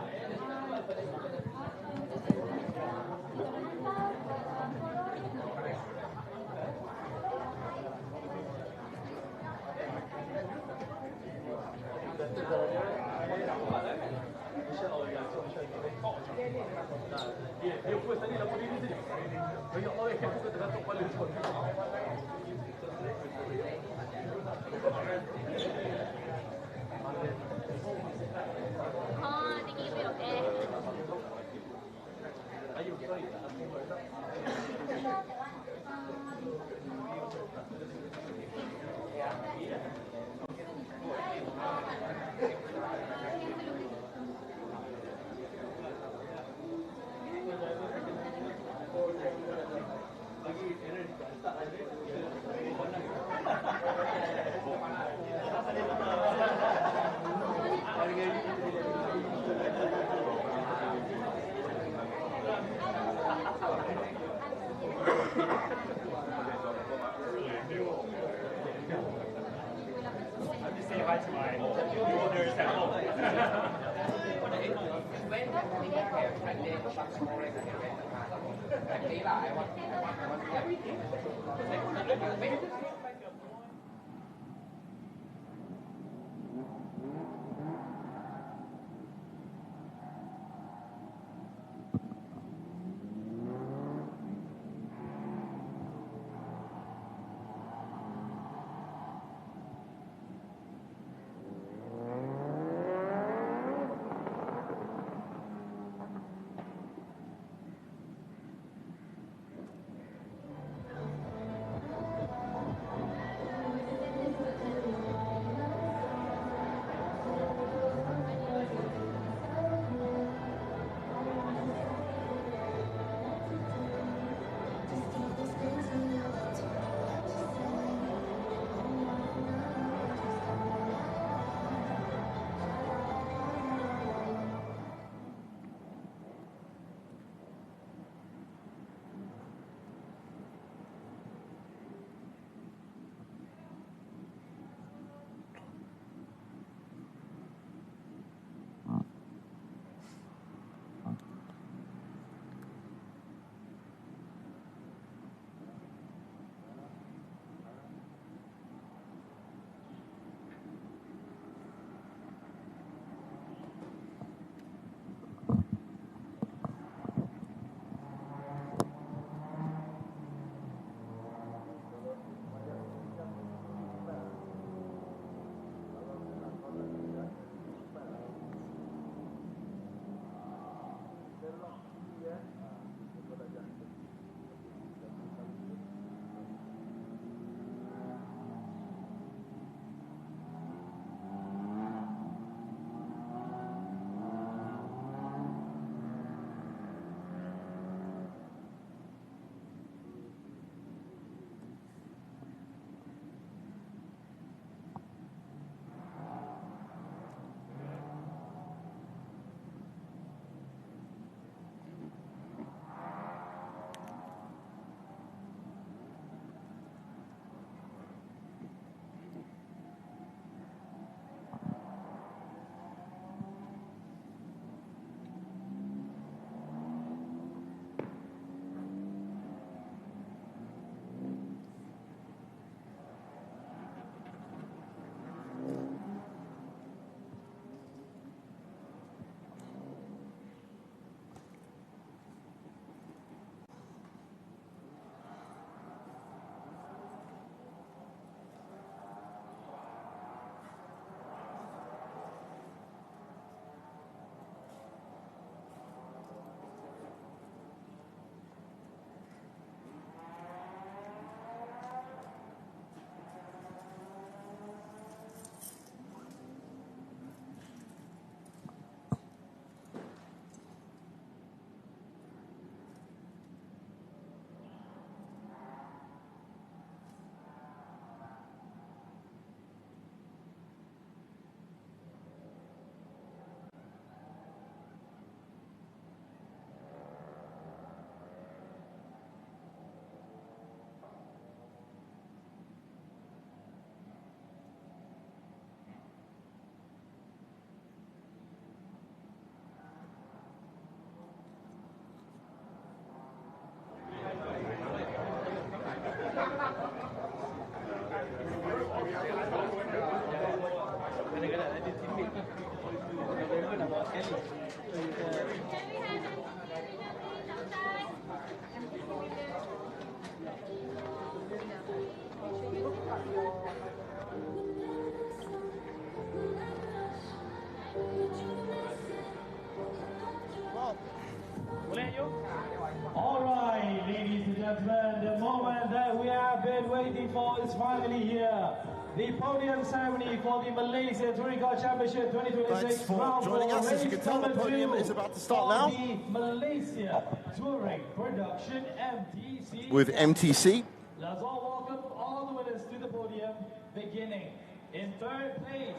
gentlemen, the moment that we have been waiting for is finally here. The podium ceremony for the Malaysia Touring Car Championship 2026. Thanks for joining us. As you can tell, the podium is about to start now. The Malaysia Touring Production MTCC. With MTC. Let's all welcome all the winners to the podium, beginning in third place,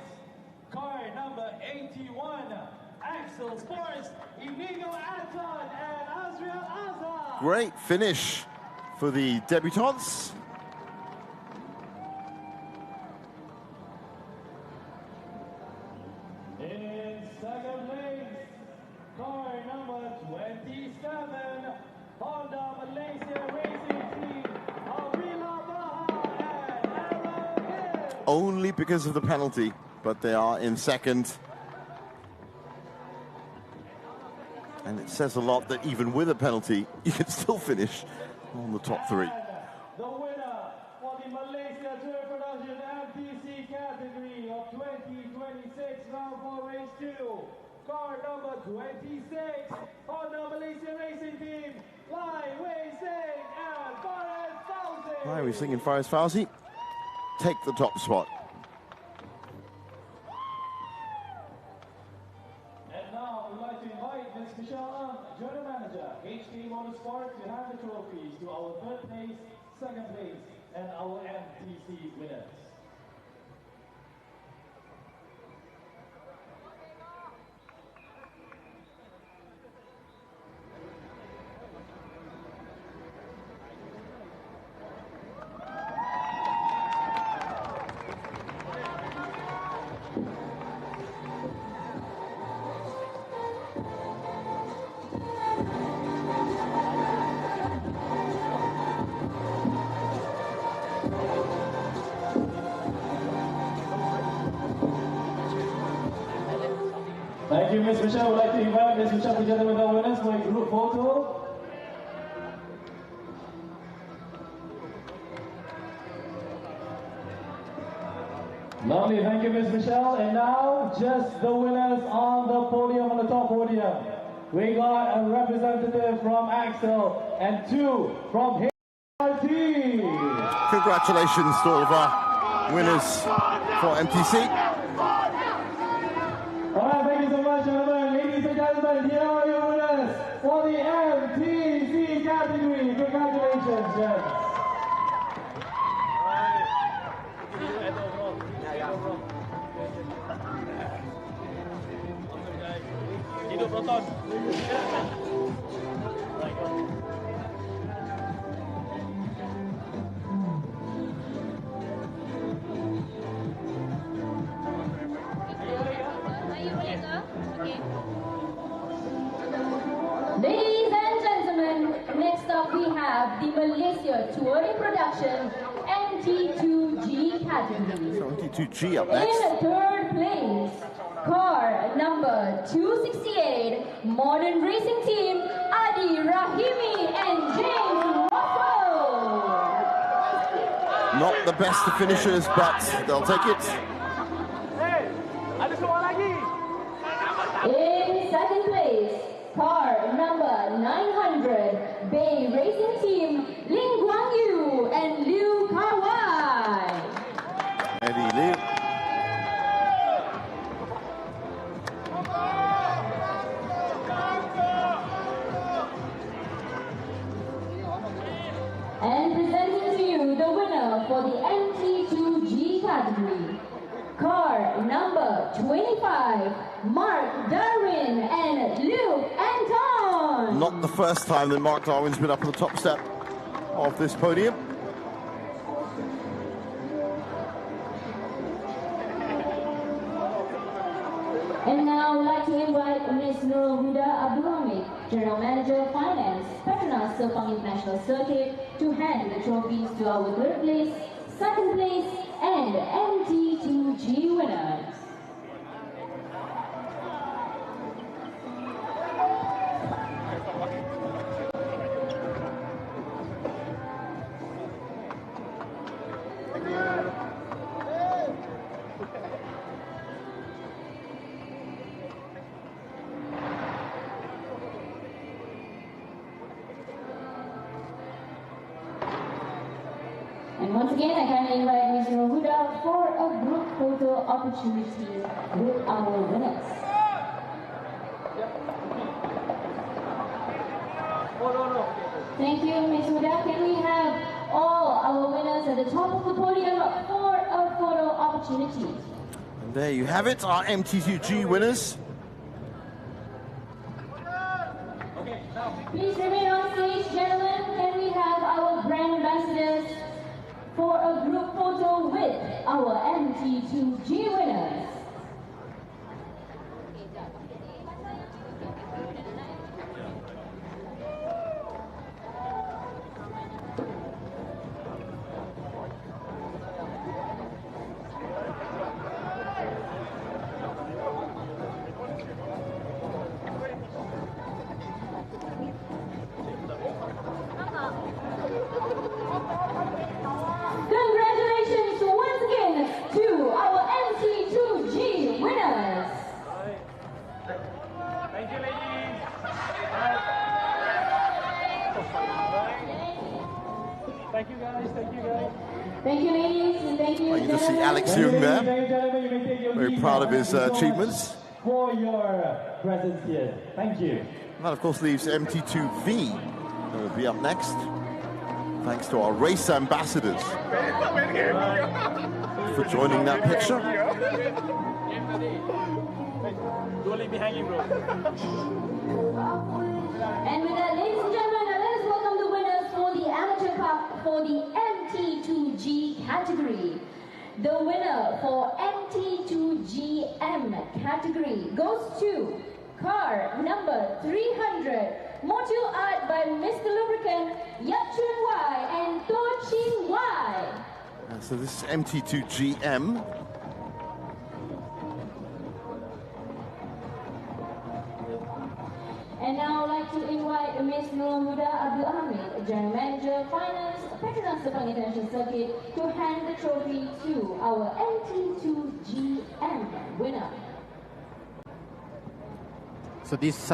car number 81, Axel Sports, Inigo Anton and Azriel Azar. Great finish for the debutants. In second place, car number 27, Honda Malaysia Racing Team, Avila Baha and Aaron Hill. Only because of the penalty, but they are in second. And it says a lot that even with a penalty, you can still finish on the top three. The winner for the Malaysia Touring Production MTC category of 2026 Round 4 Race 2, car number 26, Honda Malaysia Racing Team, Lai Wei Sing and Faraz Fauzi. Lai Wei Sing and Faraz Fauzi take the top spot. And now we'd like to invite Ms. Michelle, General Manager, HK Motorsport, to hand the trophies to our third place, second place, and our MTC winners. Thank you, Ms. Michelle. We'd like to invite Ms. Michelle together with our winners for a group photo. Lovely, thank you, Ms. Michelle. And now, just the winners on the podium, on the top podium. We got a representative from Axel and two from HRT. Congratulations to all of our winners for MTC. All right, thank you so much, gentlemen. Ladies and gentlemen, here are your winners for the MTC category. Congratulations, gents. Hidup Proton. Ladies and gentlemen, next up we have the Malaysia Touring Production MT2G category. 22G up next. In third place, car number 268, Modern Racing Team, Adi Rahimi and James Russell. Not the best of finishers, but they'll take it. In second place, car number 900, Bay Racing Team, Ling Guangyu and Liu Kawai. Eddie Liu. And presenting to you the winner for the MT2G category, car number 25, Mark Darwin and Luke Anton. Not the first time that Mark Darwin's been up on the top step of this podium. And now I'd like to invite Ms. Nurul Huda Abdul Hamid, General Manager of Finance, PETRONAS Sepang International Circuit, to hand the trophies to our third place, second place, and MT2G winners. And once again, I kindly invite Ms. Rohuda for a group photo opportunity with our winners. Thank you, Ms. Huda. Can we have all our winners at the top of the podium for a photo opportunity? And there you have it, our MT2G winners. Please remain on stage, gentlemen. Can we have our brand ambassadors for a group photo with our MT2G winners? Congratulations once again to our MT2G winners. Thank you, ladies. Thank you, guys. Thank you, guys. Thank you, ladies, and thank you, You can see Alex Young there, very proud of his achievements. For your presence here. Thank you. And that, of course, leaves MT2V, who will be up next. Thanks to our race ambassadors for joining that picture. Don't leave me hanging, bro. And with that, ladies and gentlemen, let us welcome the winners for the Amateur Cup for the MT2G category. The winner for MT2GM category goes to car number 300, Module Art by Mr. Lubricant, Yap Chun Y and To Ching Y. So this is MT2GM. And now I'd like to invite Ms. Rohuda Abdul Ahmed, General Manager, Finance, PETRONAS Sepang International Circuit, to hand the trophy to our MT2GM winner. So this,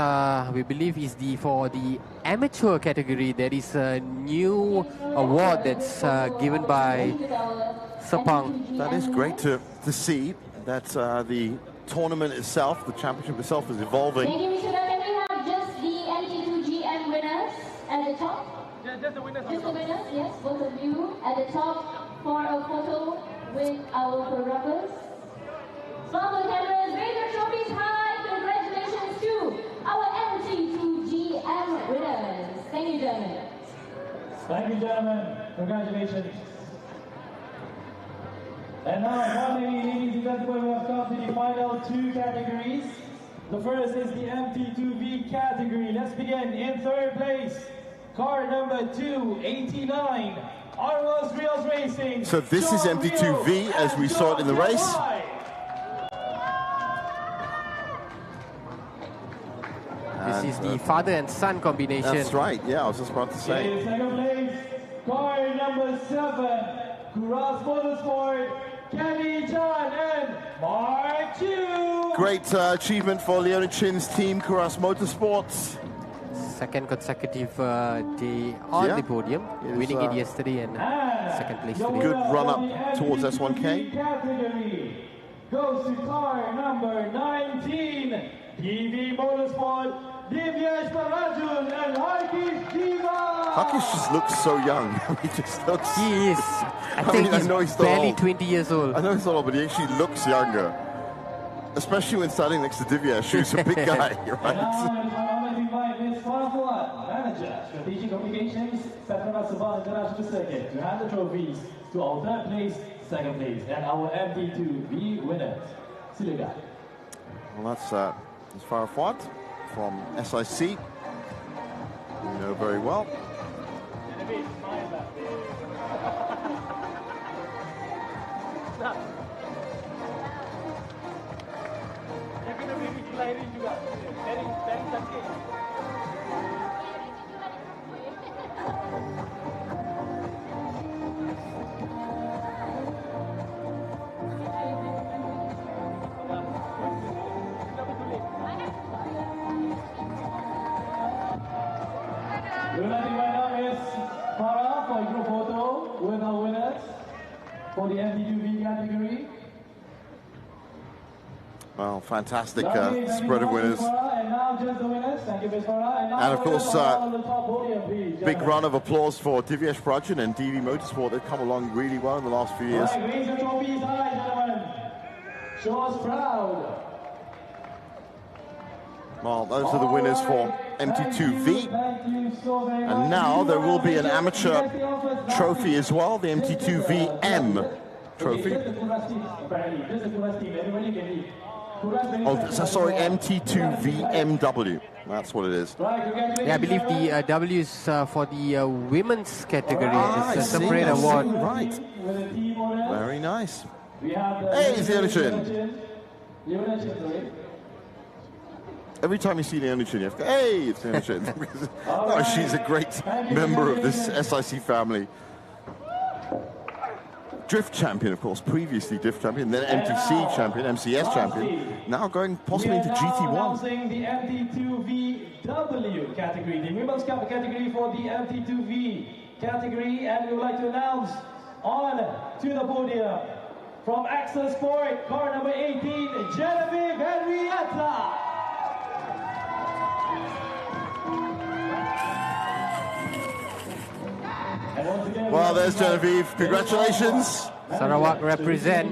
we believe, is for the amateur category. There is a new award that's given by Sepang. That is great to see that the tournament itself, the championship itself, is evolving. Thank you, Mr. Can we have just the MT2GM winners at the top? Just the winners. Just the winners, yes, both of you at the top for a photo with our photographers. Small cameras, raise your trophies high. Congratulations to our MT2GM winners. Thank you, gentlemen. Thank you, gentlemen. Congratulations. And now, finally, ladies and gentlemen, we have come to the final two categories. The first is the MT2V category. Let's begin. In third place, car number 289, Arlos Rios Racing. So this is MT2V as we saw it in the race. This is the father and son combination. That's right, yeah, I was just about to say. In second place, car number 7, Kuras Motorsport, Kenny Chan and Mark Chu. Great achievement for Leonid Chin's team, Kuras Motorsports. Second consecutive day on the podium, winning it yesterday and second place today. Good run up towards S1K. Category goes to car number 19, PV Motorsport, Divyesh Parajun and Harkish Diva. Harkish just looks so young. He just looks... He is. I think he's barely old. 20 years old. I know he's not old, but he actually looks younger. Especially when standing next to Divyesh, who's a big guy, right? Manager, Strategic Communications, PETRONAS Sepang International Circuit, to hand the trophies to our third place, second place, and our MT2V winners. Silakan. Well, that's Farah Fuad from SIC. We know very well. Lunatic right now is Farah for the MT2V category. Well, fantastic spread of winners. And now just the winners. Thank you, Ms. Farah. And of course, on the top podium, please. big round of applause for Divyesh Prajan and DV Motorsport. They've come along really well in the last few years. Right, raise your trophies high, gentlemen. Show us proud. Well, those are the winners for MT2V. And now there will be an amateur trophy as well, the MT2VM trophy. Oh, sorry, MT2VMW. That's what it is. Yeah, I believe the W is for the women's category. It's a separate award. Right. Very nice. Hey, Siaran. Every time you see the Chin, you have to go, hey, it's Chin. No, she's a great member of this SIC family. Drift champion, of course, previously drift champion, then MTC champion, MCS champion, now going possibly into GT1. Announcing the MT2VW category, the Women's Cup category for the MT2V category, and we would like to announce on to the podium from Axel Sport, car number 18, Genevieve Henrietta. Well, there's Genevieve. Congratulations. Sarawak represent.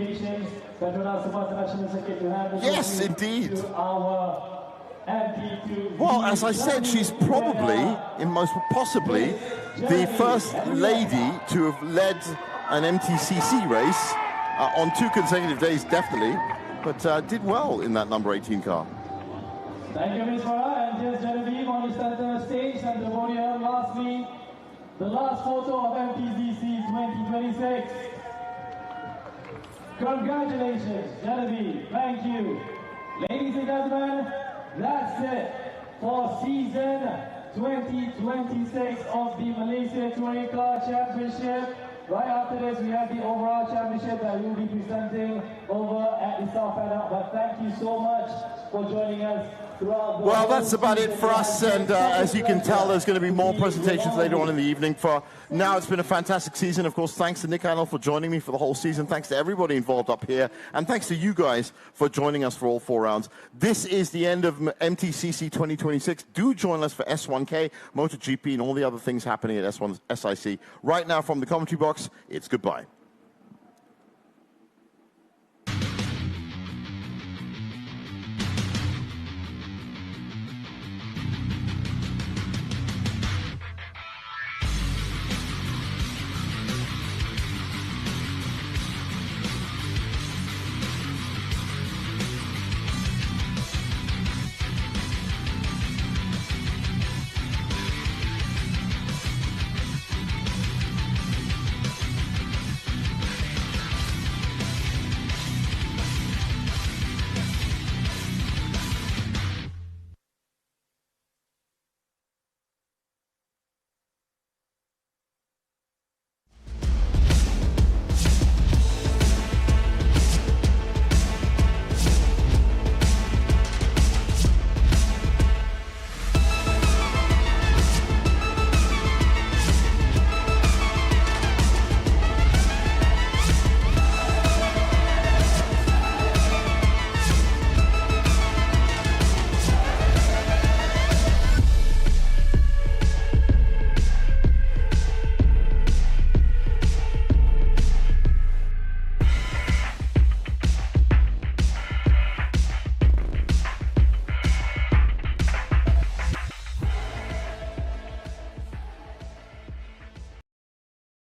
Yes, indeed. Well, as I said, she's probably, most possibly, the first lady to have led an MTCC race on 2 consecutive days, definitely, but did well in that number 18 car. Thank you, Ms. Farah, and here's Genevieve on the center stage and the podium. Lastly, the last photo of MTCC 2026. Congratulations, Genevieve. Thank you. Ladies and gentlemen, that's it for season 2026 of the Malaysia Touring Car Championship. Right after this, we have the overall championship that we will be presenting over at the South Paddock. But thank you so much for joining us. Well, that's about it for us, and as you can tell, there's going to be more presentations later on in the evening. For now, it's been a fantastic season. Of course, thanks to Nick Arnold for joining me for the whole season. Thanks to everybody involved up here, and thanks to you guys for joining us for all 4 rounds. This is the end of MTCC 2026. Do join us for S1K, MotoGP, and all the other things happening at S1 SIC. Right now, from the commentary box, it's goodbye.